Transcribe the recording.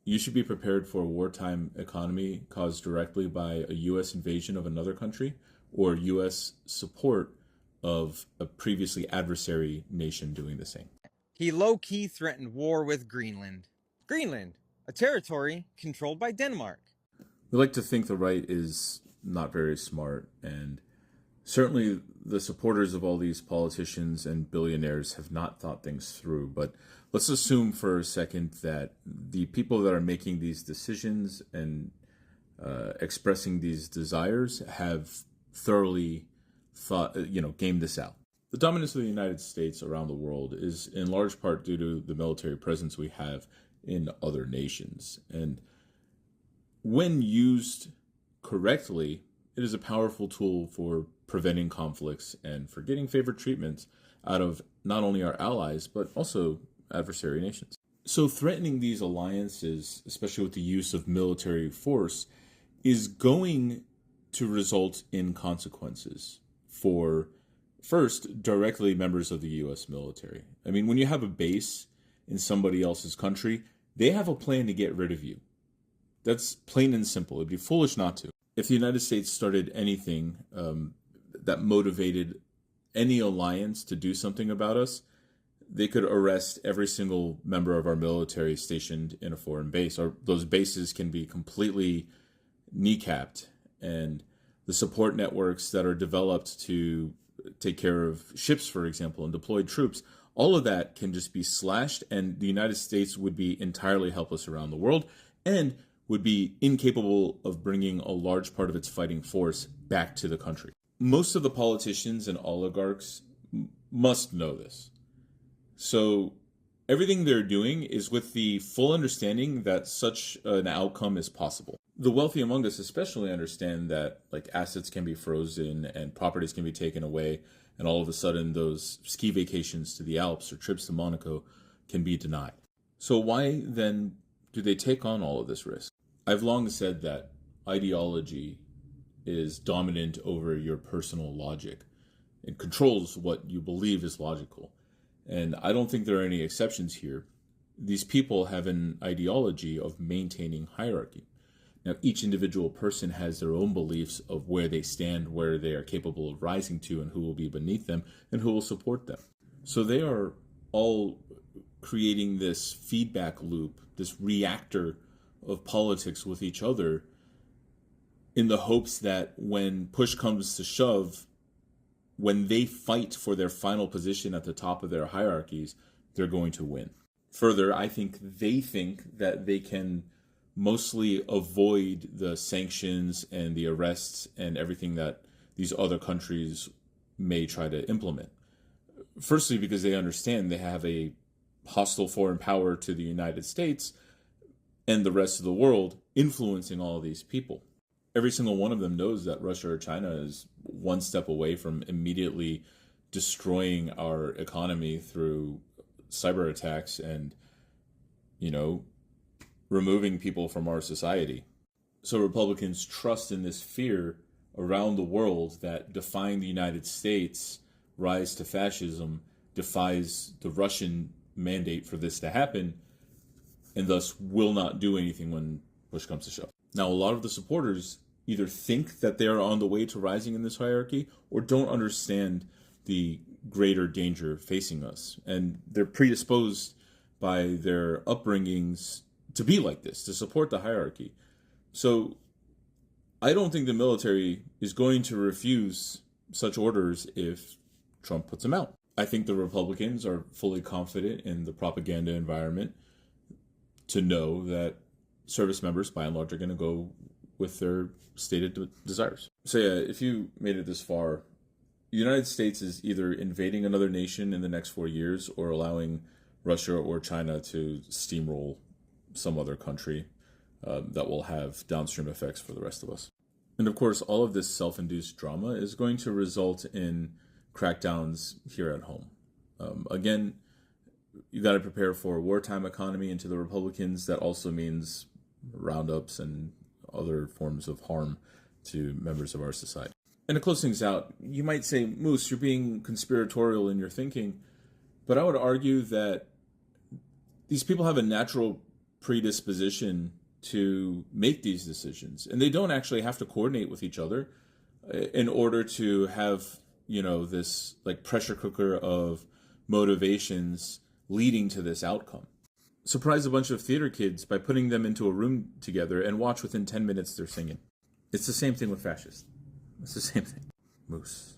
you should be prepared for a wartime economy caused directly by a U.S. invasion of another country or U.S. support of a previously adversary nation doing the same. He low-key threatened war with Greenland. Greenland, a territory controlled by Denmark. We like to think the right is not very smart, and certainly the supporters of all these politicians and billionaires have not thought things through. But let's assume for a second that the people that are making these decisions and expressing these desires have thoroughly thought, gamed this out. The dominance of the United States around the world is in large part due to the military presence we have in other nations. And when used correctly, it is a powerful tool for preventing conflicts and for getting favored treatment out of not only our allies, but also adversary nations. So threatening these alliances, especially with the use of military force, is going to result in consequences for, first, directly members of the U.S. military. I mean, when you have a base in somebody else's country, they have a plan to get rid of you. That's plain and simple. It'd be foolish not to. If the United States started anything that motivated any alliance to do something about us, they could arrest every single member of our military stationed in a foreign base. Or those bases can be completely kneecapped, and the support networks that are developed to take care of ships, for example, and deployed troops, all of that can just be slashed, and the United States would be entirely helpless around the world and would be incapable of bringing a large part of its fighting force back to the country. Most of the politicians and oligarchs must know this. So everything they're doing is with the full understanding that such an outcome is possible. The wealthy among us especially understand that assets can be frozen and properties can be taken away, and all of a sudden those ski vacations to the Alps or trips to Monaco can be denied. So why then do they take on all of this risk? I've long said that ideology is dominant over your personal logic. It controls what you believe is logical. And I don't think there are any exceptions here. These people have an ideology of maintaining hierarchy. Now, each individual person has their own beliefs of where they stand, where they are capable of rising to, and who will be beneath them, and who will support them. So they are all creating this feedback loop, this reactor of politics with each other, in the hopes that when push comes to shove, when they fight for their final position at the top of their hierarchies, they're going to win. Further, I think they think that they can mostly avoid the sanctions and the arrests and everything that these other countries may try to implement. Firstly, because they understand they have a hostile foreign power to the United States and the rest of the world influencing all of these people. Every single one of them knows that Russia or China is one step away from immediately destroying our economy through cyber attacks and, removing people from our society. So Republicans trust in this fear around the world that defying the United States' rise to fascism defies the Russian mandate for this to happen, and thus will not do anything when push comes to shove. Now, a lot of the supporters either think that they are on the way to rising in this hierarchy or don't understand the greater danger facing us. And they're predisposed by their upbringings to be like this, to support the hierarchy. So I don't think the military is going to refuse such orders if Trump puts them out. I think the Republicans are fully confident in the propaganda environment to know that service members, by and large, are going to go with their stated desires. So yeah, if you made it this far, the United States is either invading another nation in the next 4 years or allowing Russia or China to steamroll some other country that will have downstream effects for the rest of us. And of course, all of this self-induced drama is going to result in crackdowns here at home. Again, you got to prepare for a wartime economy, and to the Republicans, that also means roundups and other forms of harm to members of our society. And to close things out, you might say, Moose, you're being conspiratorial in your thinking, but I would argue that these people have a natural predisposition to make these decisions, and they don't actually have to coordinate with each other in order to have, this like pressure cooker of motivations leading to this outcome. Surprise a bunch of theater kids by putting them into a room together and watch within 10 minutes they're singing. It's the same thing with fascists. It's the same thing. Moose.